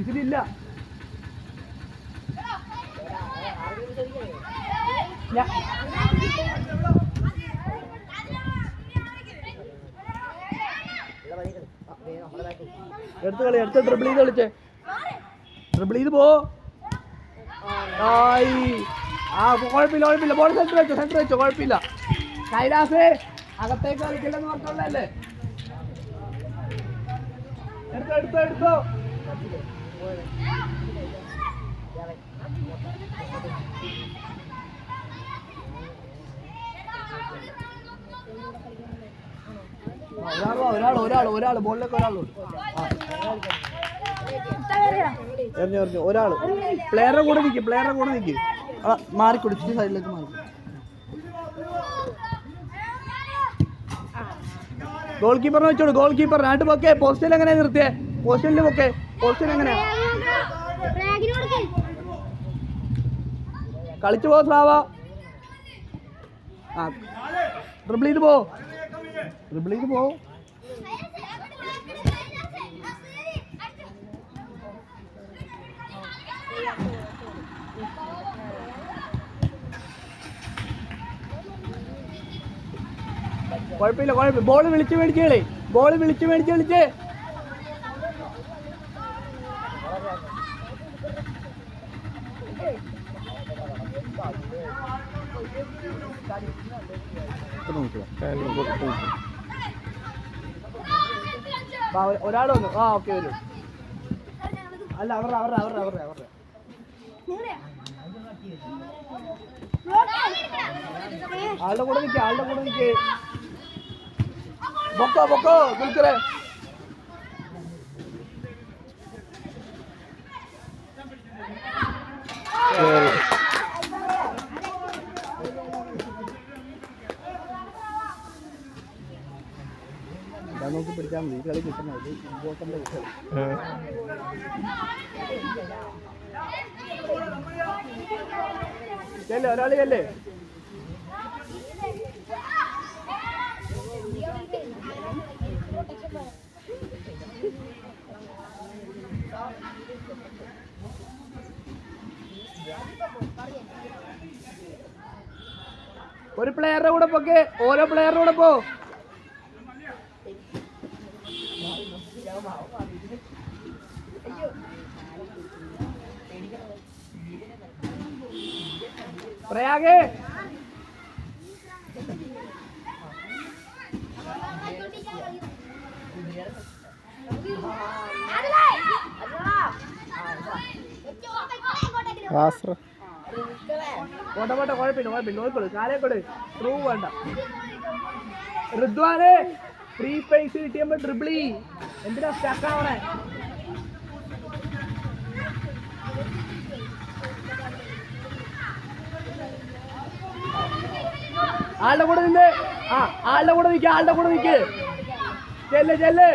ഇതിലില്ല. എടുത്ത് കളി, എടുത്ത് ഡ്രിബിൾ ചെയ്ത് കളിച്ചേ, ഡ്രിബിൾ ചെയ്ത് പോ. കുഴപ്പമില്ല കുഴപ്പമില്ല, ബോൾ സെന്റർ വെച്ചോ കുഴപ്പമില്ല. കൈലാസേ അകത്തേക്ക് കളിക്കില്ലെന്ന് പറഞ്ഞോളല്ലേ. എടുത്തോ ഒരാള് ബോളിലേക്ക് ഒരാള് പ്ലെയറുടെ കൂടെ നിൽക്കും. മാറിക്കൊടുത്തിട്ട് സൈഡിലേക്ക് മാറി. ഗോൾ കീപ്പറിനെ വെച്ചോളൂ, ഗോൾ കീപ്പർ. രണ്ട് പൊക്കെ പോസ്റ്റിൽ എങ്ങനെയാ നിർത്തിയേ? പോസ്റ്റിൽ പൊക്കെ, പോസ്റ്റിൽ എങ്ങനെയാ കളിച്ചു പോ സ്രാവ. ഡ്രിബിൾ ചെയ്ത് പോ. കുഴപ്പമില്ല. ബോള് വിളിച്ച് മേടിച്ചേ. ഒരാൾ വന്നു. ഓക്കെ വരും. അല്ല അവരുടെ ആളുടെ കൂടെ നിൽക്കേ. പൊക്കോ വിളിക്കറേ. നോക്കി പിടിച്ചാൽ മതി. ഈ കളി കിട്ടുന്നത് ഇമ്പോർട്ടൻ്റ് കളി. ഒരാള് ചെല്ലേ. ഒരു പ്ലെയറുടെ കൂടെ പൊക്കെ, ഓരോ പ്ലെയറുടെ കൂടെ പോ. പ്രയാഗേ പോട്ടെ കുഴപ്പമില്ല. നോക്കോളൂ, കാലേക്കോട് പ്രൂവ് വേണ്ട. ഋദ്വാനെ ഫ്രീ സ്പേസ് കിട്ടിയപ്പോ ഡ്രിബിളി. എന്തിനാ സ്റ്റക്കാവണേ? ആളുടെ കൂടെ നിന്ന്. ആളുടെ കൂടെ നിൽക്ക്. ചെല്ല്.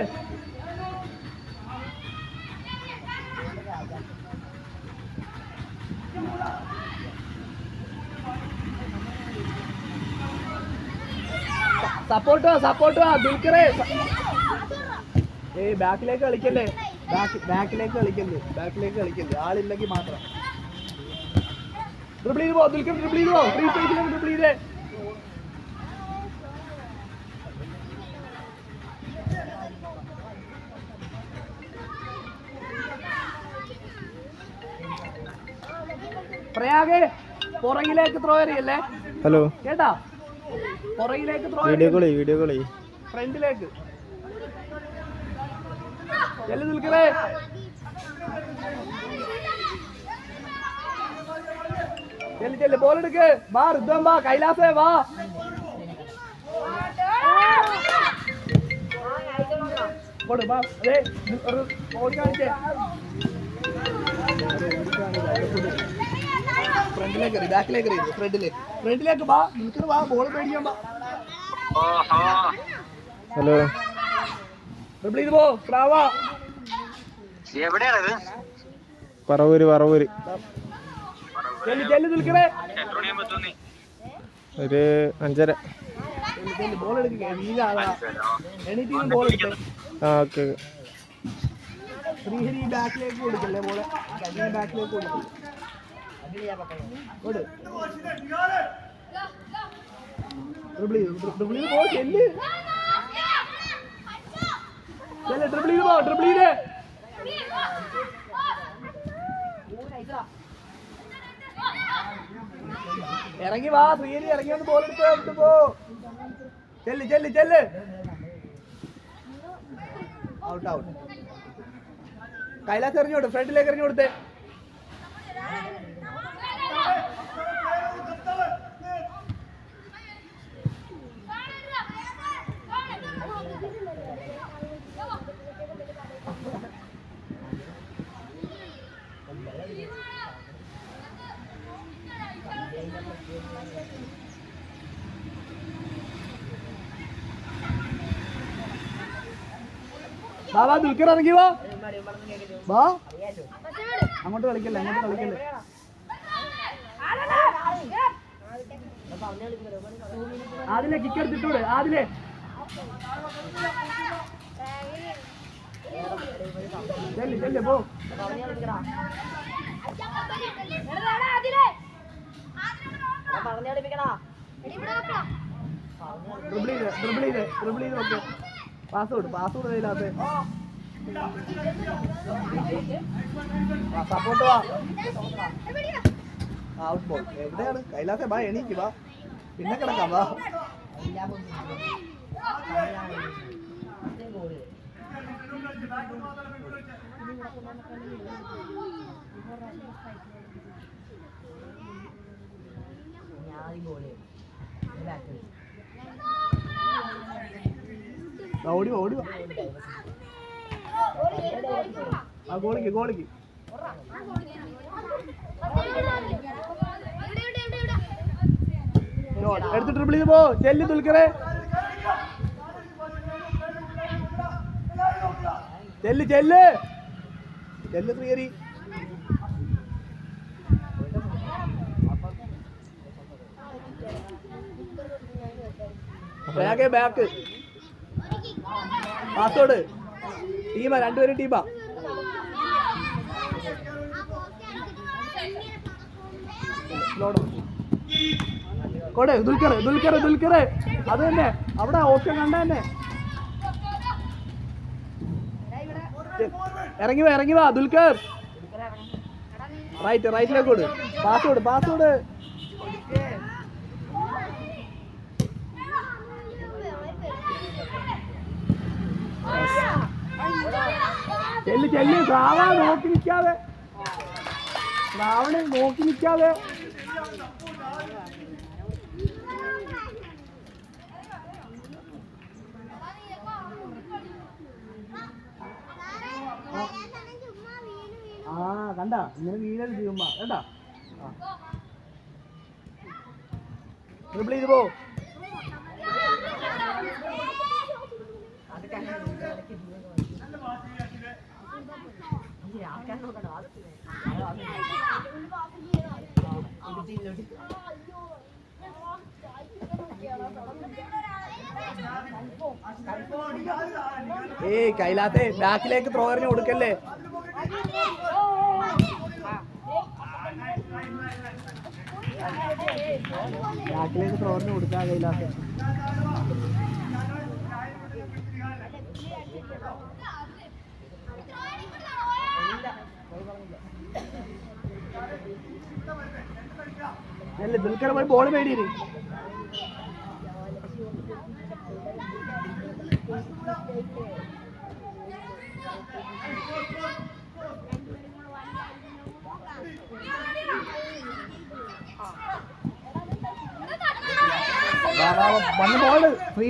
സപ്പോർട്ട് ദുൽഖറേ. ബാക്കിലേക്ക് കളിക്കല്ലേ. ആളില്ലെങ്കിൽ മാത്രം. ഡ്രിബിൾ ചെയ്ത് പോ ദുൽഖർ. ഫ്രീ സ്പേസിലേക്ക് ഡ്രിബിൾ ചെയ്തേ. പ്രയാഗേ പുറകിലേക്ക് ത്രോ എറിയല്ലേ. ഹലോ കേട്ടാ, പുറകിലേക്ക് ത്രോ. വീഡിയോ കോളി ഫ്രണ്ടിലേക്ക്. ദുൽഖറേ ചെല്ല് ബോൾ എടുക്ക്. വാ ഋദ്വൻ വാ, കൈലാസേ വാ. ഫ്രണ്ടിലേക്ക് വാ, ബോൾ മേടിക്കാൻ വാ. ഹലോ ഡ്രിബിൾ ചെയ്ത് പോ പ്രാവ. പറവൂര് നിൽക്കണേ. ഒരു 5:30. ബോൾ എടുക്കുക. ഓക്കെ ശ്രീഹരി ബാക്കിലേക്ക് കൊടുക്കല്ലേ മോളെ, ബാക്കിലേക്ക് കൊടുക്കും. ഡ്രിബിൾ ചെയ്ത് പോ, ചെല്ല് ഡ്രിബിൾ ചെയ്ത് പോ, ഡ്രിബിൾ ചെയ്ത് ഇറങ്ങി വാ ശ്രീഹരി, ഇറങ്ങി വന്ന് ബോൾ എടുത്ത് പോ. ചെല്ല് ചെല്ല് ചെല്ല്. Out out. കൈലാസ് എറിഞ്ഞു കൊടു, ഫ്രണ്ടിലേക്ക് എറിഞ്ഞു കൊടുത്തേ. ബാബാ ദുൽഖർ ഇറങ്ങി വാ, വാ അങ്ങോട്ട് കളിക്കല്ലേ, അങ്ങോട്ട് കളിക്കല്ലേ. ആദിലെ കിക്ക് എടുത്തിട്ടൂടെ, ആദിലെ ചെല്ല് ചെല്ല് പോ. ഡ്രിബിൾ ചെയ്ത് നോക്ക്. പാസ്വേഡ് കയ്യിലാത്ത സപ്പോർട്ട് വാ. ഔട്ട് ബോൾ എവിടെയാണ് കൈലാസെ? വാ എണീക്ക് വാ, പിന്നെ കിടക്കാം വാ. ഓടി ഓടി ആ ഗോളിക്ക് ഗോളിക്ക് എടുത്ത് ട്രിപ്പിൾ ചെയ്ത് പോ. ചെല്ല് ദുൽഖറെ, ചെല്ല് ചെല്ല് ചെല്ല് ശ്രീഹരി. ബാക്ക് പാസ്വേഡ് ടീമാ, രണ്ടുപേരും ടീമാ. കൊടേ ദുൽഖർ ദുൽഖർ ദുൽഖർ അത് തന്നെ അവിടെ ഓപ്ഷൻ കണ്ട തന്നെ. ഇറങ്ങി വാ ദുൽഖർ. റൈറ്റിലേക്ക് കൊടു. പാസ്വേഡ് ചെല്ല് ശ്രാവണ നോക്കി നിൽക്കാതെ, ആ കണ്ട ഇങ്ങനെ വീഴരുത് ചുമ്മാ കേട്ടാ. ഡ്രിബിൾ ചെയ്ത് പോ. ഏയ് കൈലാത്തെ ബാക്കിലേക്ക് ത്രോ എറിഞ്ഞ് കൊടുക്കല്ലേ. ബാക്കിലേക്ക് ത്രോ എറിഞ്ഞ് കൊടുക്കാ കൈലാത്തെ. അല്ലേ ദുൽഖർ പോയി ബോൾ മേടിയിര്. വന്ന് ബോള് ഫ്രീ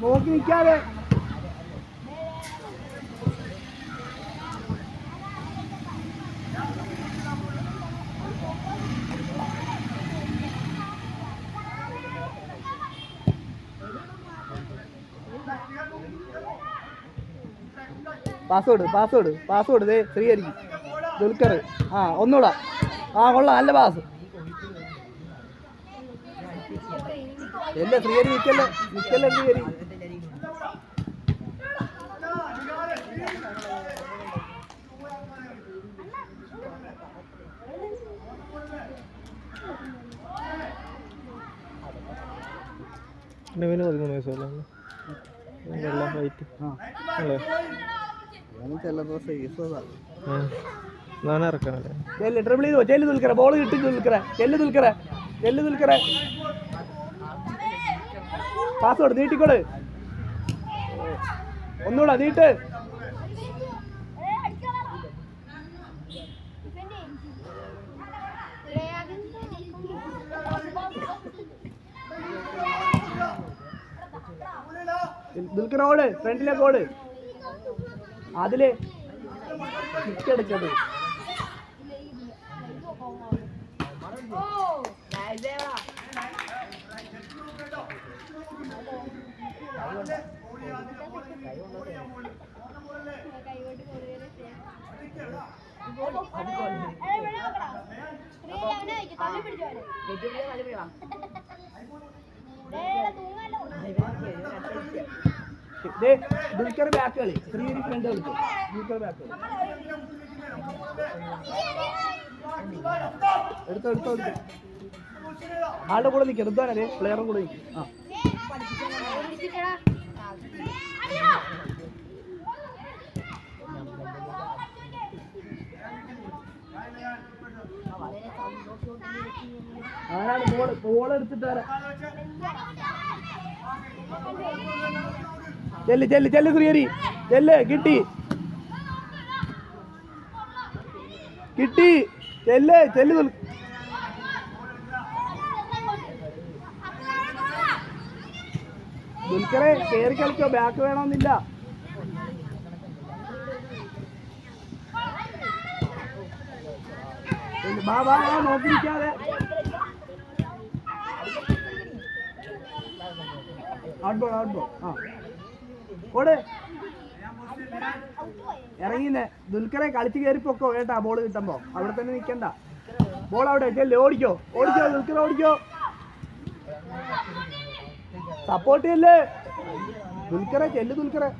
നോക്കി നിൽക്കാതെ. പാസ്വേഡ് ദേ ശ്രീഹരിക്ക് ദുൽഖർ. ആ ഒന്നുകൂടാ. ആ കൊള്ളാം, നല്ല പാസ്. എല്ലേ ശ്രീഹരി നിൽക്കല്ലേ ശ്രീഹരി. ഇവന് 13 വയസ്സല്ലേ വെള്ള വൈറ്റ് അല്ലേ ചില ദിവസം നാളെ ഇറക്കാനല്ലേ ചെല്ല് ട്രിപ്പിൾ ചെയ്തോ ചെല്ല് തുൽക്കറ ബോൾ കിട്ടി തുൽക്കറ ചെല്ല് തുൽക്കറ പാസ്വേഡ് നീട്ടിക്കോട് ഒന്നുകൂടെ നീട്ട് ദുൽഖർ ഓട് ഫ്രണ്ടിലേക്ക് ഓട് അതില് കിക്കെടുക്കത് ദുൽഖർ ബാക്ക് കളി ഫ്രണ്ട് കളിക്കും ദുൽഖർ ബാക്ക് കളി എടുത്തോ ആളുടെ കൂടെ നിൽക്കുക എന്താണല്ലേ പ്ലെയറും കൂടെ നിൽക്കും ആ ആരാണ് ബോൾ എടുത്തിട്ടാരാ ചെല്ല് ശ്രീഹരി ചെല്ല് കിട്ടി ചെല്ല് ദുൽഖറെ കേറി കളിക്കോ ബാക്ക് വേണമെന്നില്ല ബാബാ നോക്കിയിരിക്കാതെ ഔട്ട് ബോൾ ആ ഓട് ഇറങ്ങിന്നെ ദുൽഖറെ കളിച്ച് കയറിപ്പോക്കോ കേട്ടാ ബോൾ കിട്ടുമ്പോ അവിടെ തന്നെ നിൽക്കണ്ട ബോൾ അവിടെ ചെല്ല് ഓടിക്കോ ദുൽഖർ ഓടിക്കോ സപ്പോർട്ട് ചെയ്യല്ലേ ദുൽഖറെ ചെല്ല് ദുൽഖറെ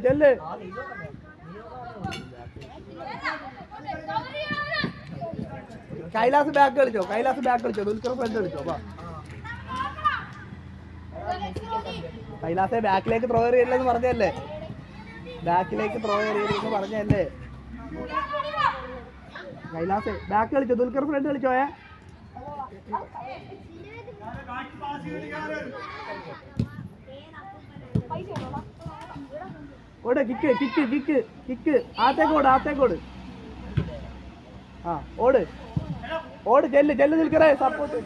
ചെല്ല് കൈലാസ് ബാക്ക് കളിച്ചോ ദുൽഖർ ഫ്രണ്ട് കളിച്ചോ കൈലാസെ ബാക്കിലേക്ക് ത്രോ എറിയില്ലെന്ന് പറഞ്ഞല്ലേ കൈലാസെ ബാക്ക് കളിച്ചോ ദുൽഖർ ഫ്രണ്ട് കളിച്ചോയെ ഓട് കിക്ക് ആത്തേക്കോട് ആ ഓട് ചെല്ല് നിൽക്കറേ സപ്പോർട്ട്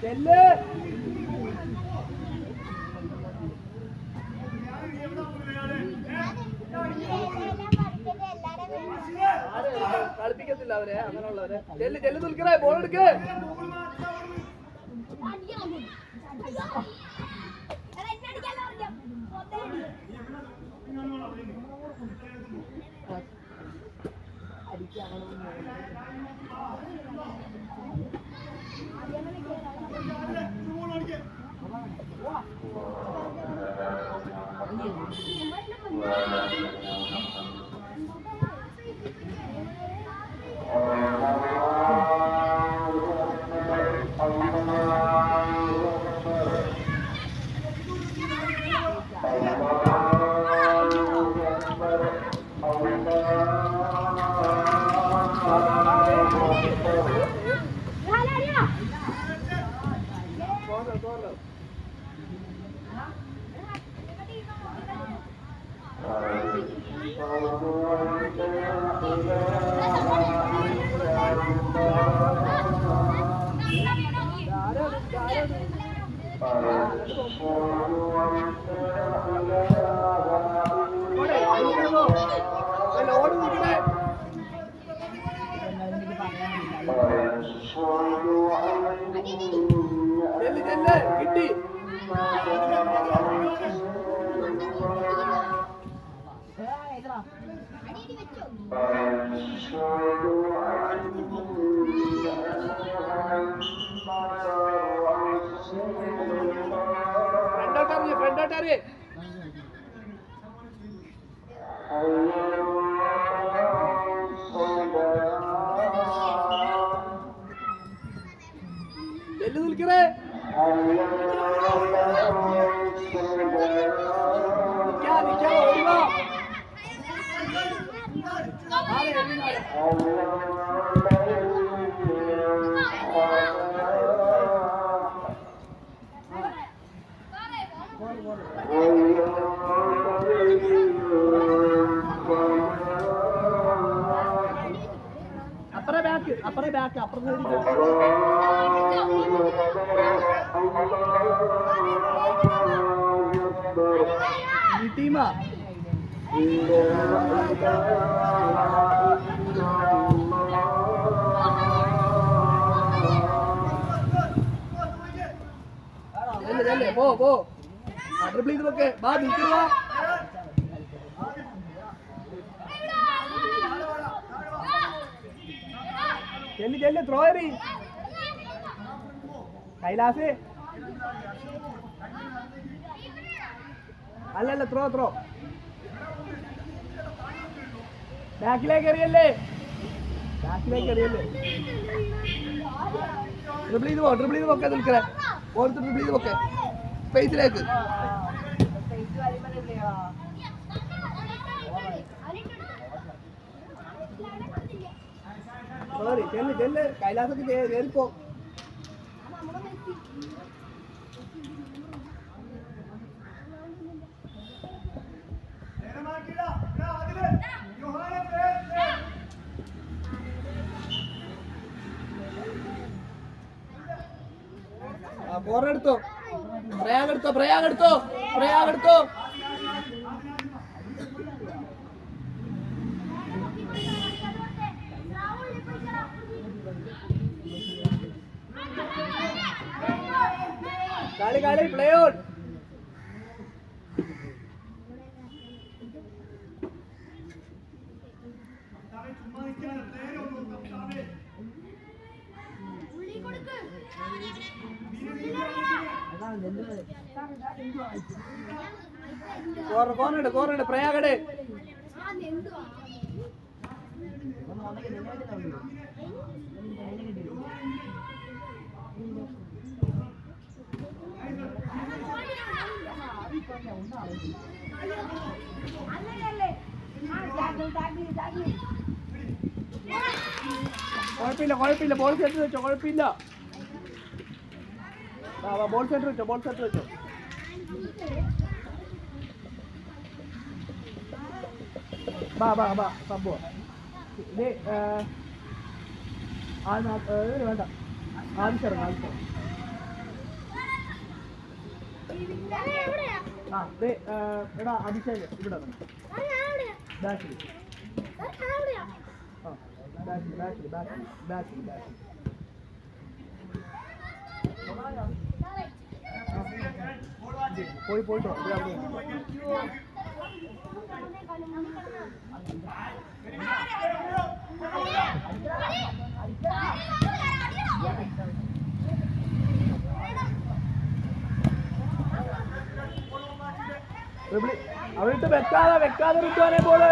ചെല്ല് കളിപ്പിക്കത്തില്ല അവരെ അങ്ങനെയുള്ളവരെ ചെല്ല് ദുൽഖറെ ബോൾ എടുക്ക് കിട്ടി ഫ്രണ്ടോട്ടറിയേ എല്ലു നിൽക്കറേ അപ്പറേ ബാക്ക് അപ്പുറത്തെ ഈ ടീമാ പോ ട്രിപ്പിൾ ചെയ്ത് വെക്കേ ബാ നിൽക്കുക ചെല്ലു ത്രോയറി കൈലാസ് അല്ലല്ല ത്രോ ബാക്കിലേക്ക് എറിയല്ലേ ട്രിപ്പിൾ ചെയ്ത് പോക്കെ നിൽക്കേ ഓർത്ത് ട്രിപ്പിൾ ചെയ്ത് പോക്കെ സ്പേസിലേക്ക് ചെല്ല് കൈലാസൊക്കെ കയറിപ്പോ കോറെടുത്തോ പ്രയാഗെടുത്തോ കളി പ്ലേ ഓൺ കോർണർ പ്രയാഗട് കുഴപ്പമില്ല ബോൾ സെന്റർ വെച്ചോ കുഴപ്പമില്ല ബോൾ സെന്റർ വെച്ചോ ബാ സംഭവം വേണ്ട ആവശ്യം എടാ അഭിഷേക് ഇവിടെ ബാക്കിൽ പോയിട്ടോ അവിട്ട് വെക്കാതെ വിട്ടുവാനേ പോള്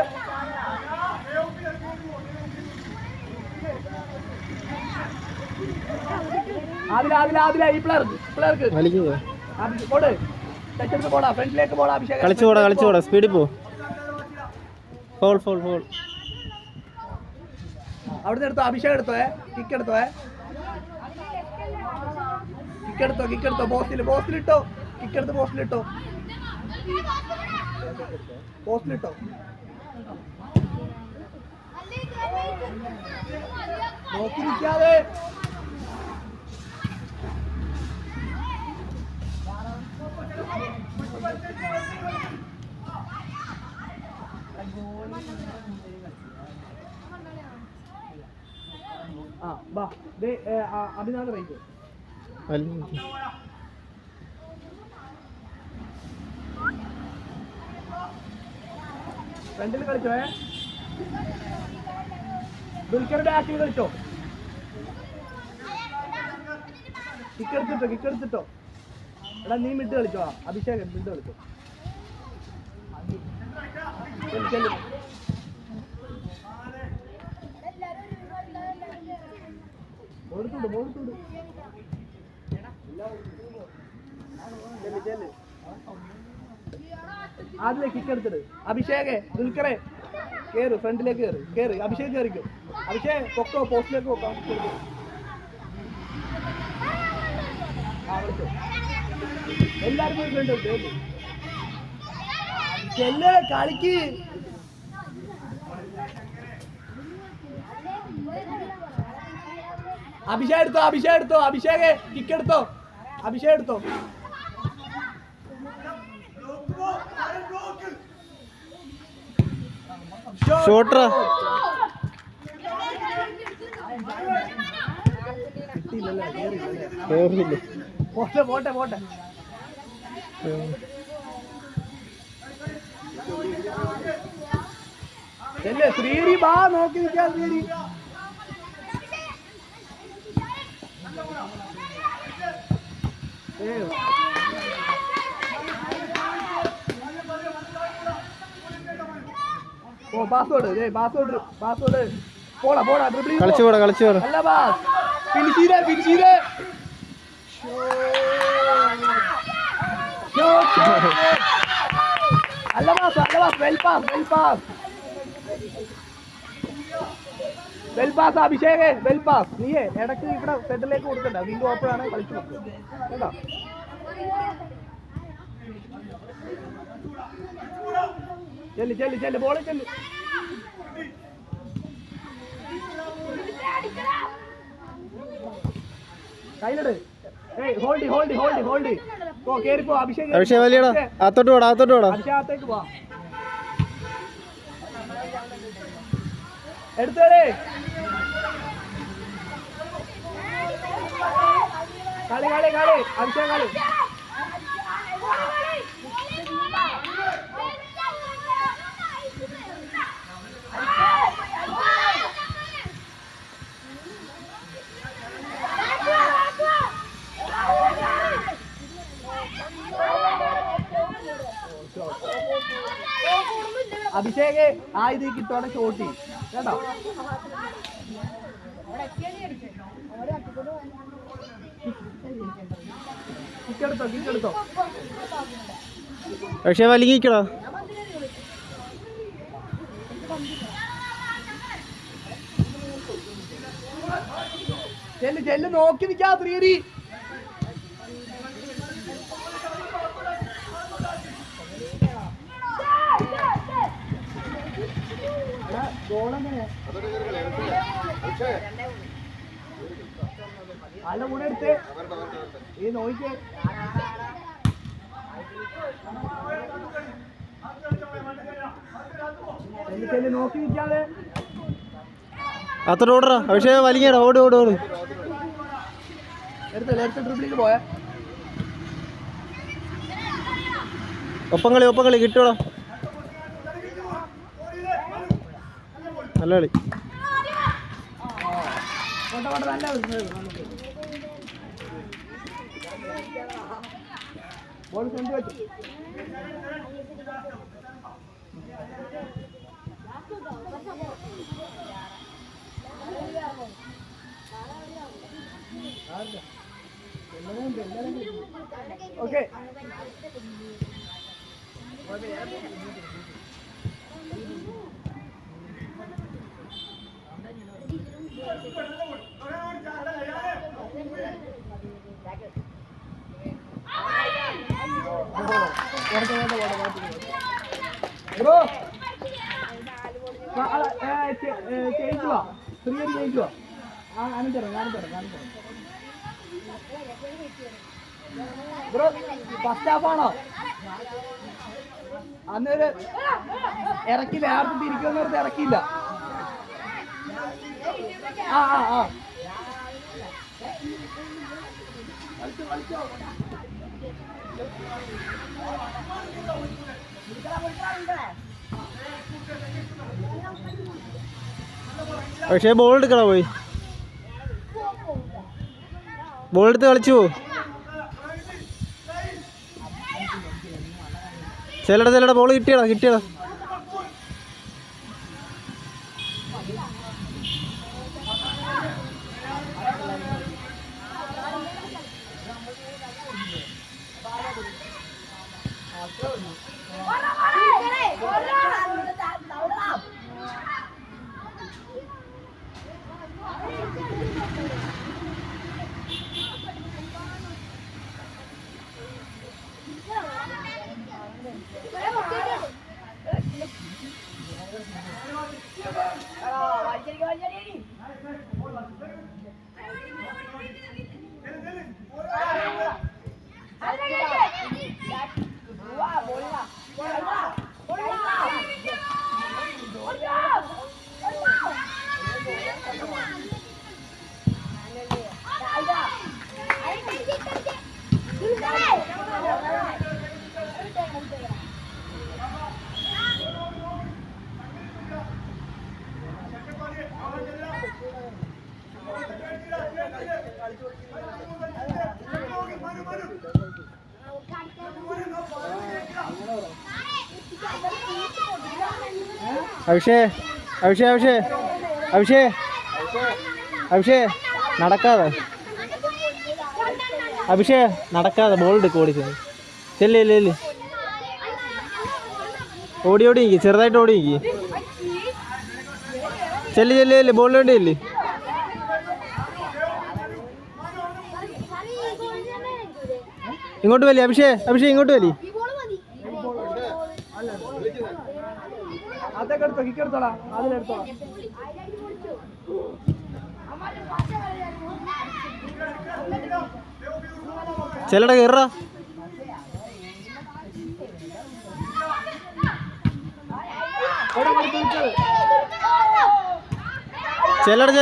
അതില ഈ പിള്ളേർക്ക് പോട് ടച്ചെടുത്ത് പോടാ ഫ്രണ്ടിലേക്ക് പോടാ അഭിഷേക് കളിച്ചു സ്പീഡിൽ പോ ഫോൾ അവിടുന്ന് എടുത്തോ അഭിഷേക് എടുത്തോ കിക്ക് എടുത്തോ പോസ്റ്റിലിട്ടോ കിക്ക് എടുത്ത് പോസ്റ്റിലിട്ടോ നോക്കി നിൽക്കാതെ അഭിനാഥ് റൈറ്റ് ഫ്രണ്ടിൽ കളിച്ചോ ദുൽഖർ ബാക്കിൽ കളിച്ചോ. കിക്കെടുത്തിട്ടോ. എടാ നീ മിഡ് കളിച്ചോ. അഭിഷേക് മിഡ് കളിച്ചോ. അതിലെ കിക്ക് എടുത്തിട്ട് അഭിഷേകേ ദുൽഖറെ കേറ്, ഫ്രണ്ടിലേക്ക് കേറ്. അഭിഷേക് കയറിക്കും. അഭിഷേക് പൊക്കോ, പോസ്റ്റിലേക്ക് പോക്കാം. എല്ലാരും പോയി ഫ്രണ്ട് ചെല്ല് കളിക്ക്. അഭിഷേക് എടുത്തോ. അഭിഷേക് കിക്ക് എടുത്തോ. അഭിഷേക് എടുത്തോ. ഷോട്ടറാ. പോട്ടെ. ശ്രീരി ബാ നോക്കി നിൽക്കാൻ. ശ്രീരി പാസ്വേഡ് പോടാ ഡ്രിബ്ലിംഗ് കളിച്ചു പോടാ. അല്ല ബാസ് ഫിനിഷ് ചെയ്തേ. അല്ല ബാസ് വെൽ പാസ് അഭിഷേകേ വെൽ പാസ്. നീയേ ഇടയ്ക്ക് ഇവിടെ സെന്ററിലേക്ക് കൊടുക്കണ്ട. വിൻഡോ ഓപ്പൺ ആണ്, കളിച്ചു നോക്കും കേട്ടോ. ചെല്ല് ബോളിൽ ചെല്ല്. കയ്യിലെട്. ഹോൾഡ്. കേറിപ്പോ അഭിഷേക്. വലിയടാ. അകത്തോട്ട് പോടാ. അഭിഷേകത്തേക്ക് പോ. എടുത്തേ. കളി അഭിഷേക് കളി. അഭിഷേക് ആ ഇത് കിട്ടോടെ ഷോട്ടി കേട്ടോ. കിക്കെടുത്തോ. പക്ഷേ വലിക്കോ. ചെല്ല് നോക്കി നിൽക്കാ. ത്രീരി ആളുടെ കൂടെ എടുത്ത് ഈ നോക്കിക്കേ. നോക്കി നിൽക്കാതെ അത്ര ഓടറാ. പക്ഷേ വലിക്കടാ. ഓട് എടുത്ത് ട്രിപ്പിലേക്ക് പോയാ. ഒപ്പം കളി കിട്ടോടാ. നല്ല കളി. നല്ല ബോൾ കൊണ്ട് വെച്ചു. ഓക്കെ ബ്രോ ചേഞ്ച് വാ. ഫ്രീ ചേഞ്ച് വാ. ബ്രോ ഫസ്റ്റ് ഹാഫ് ആണോ? അന്നേരം ഇറക്കില്ല. ആർക്കും തിരിക്കുമെന്ന് പറഞ്ഞ് ഇറക്കിയില്ല. ആ പക്ഷേ ബോൾ എടുക്കണ പോയി, ബോൾ എടുത്ത് കളിച്ചു പോ. ചെല്ലടാ ബോൾ കിട്ടിയടാ. അഭിഷേ നടക്കാതെ ബോൾ എടുക്കും, ഓടിച്ചു ചെല്ലേ ഓടി നിൽക്കി, ചെറുതായിട്ട് ഓടി നിൽക്കി, ചെല്ല് ബോൾ വേണ്ടിയില്ലേ. ഇങ്ങോട്ട് വലി അഭിഷേ ഇങ്ങോട്ട് വലി. ചെല്ലടാ കയറ. ചെല്ലടാ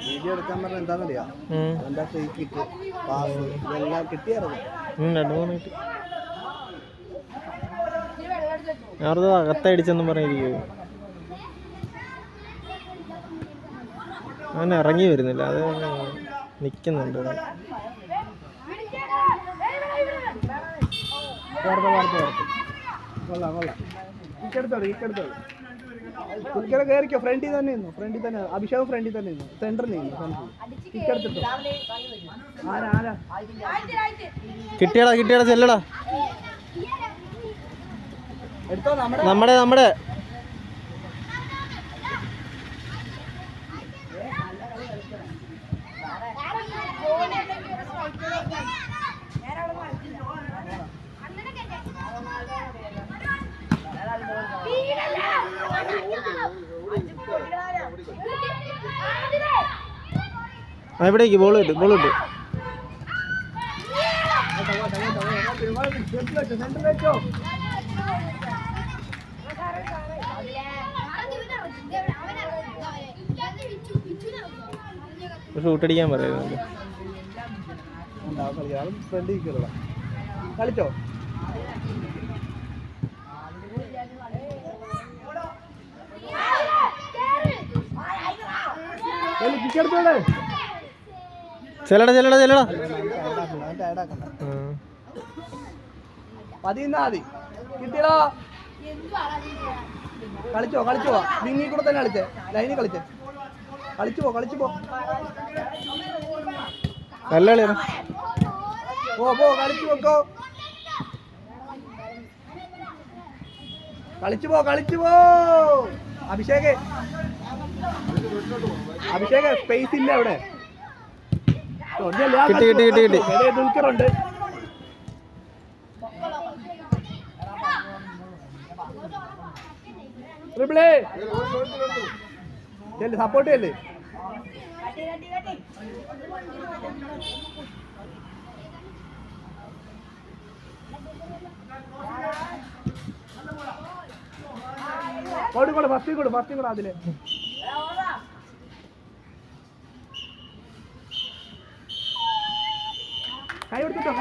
വീഡിയോ എടുക്കാൻ പറഞ്ഞ എന്താണെന്നറിയാം, എന്താ ഫ്രീ കിക്ക് പാസ് ഇതെല്ലാം കിട്ടിയായിരുന്നു. 2-3 മിനിറ്റ് ഞാനത് അകത്തടിച്ചെന്നും പറഞ്ഞിരിക്കും. അവൻ ഇറങ്ങി വരുന്നില്ല, അത് നിൽക്കുന്നുണ്ട്. കയറിക്കോ, ഫ്രണ്ടിൽ തന്നെ അഭിഷേക് ഫ്രണ്ടിൽ തന്നെ സെന്ററിൽ കിട്ടിയടാ ചെല്ലടാ. നമ്മുടെ എവിടേക്ക് ബോൾ കിട്ടും. ഷൂട്ടടിക്കാൻ പറയുന്നുണ്ട്. കളിച്ചോ ചെല്ലടാ. മതി കിട്ടിയടാ. കളിച്ചോ വിങ്ങി കൂടെ തന്നെ കളിച്ചേ, ലൈനിൽ കളിച്ചു പോ നല്ല കളിയാണ്. പോ കളിച്ചു വെക്കോ. കളിച്ചു പോ. അഭിഷേക് സ്പേസ് ഇല്ല അവിടെ. കിട്ടി. ദുൽഖറുണ്ട്. സപ്പോർട്ട് ചെയ്യല്ലേ. ഫസ്റ്റ് കൂടെ അതില് കൈ കൊടുത്തിട്ടോ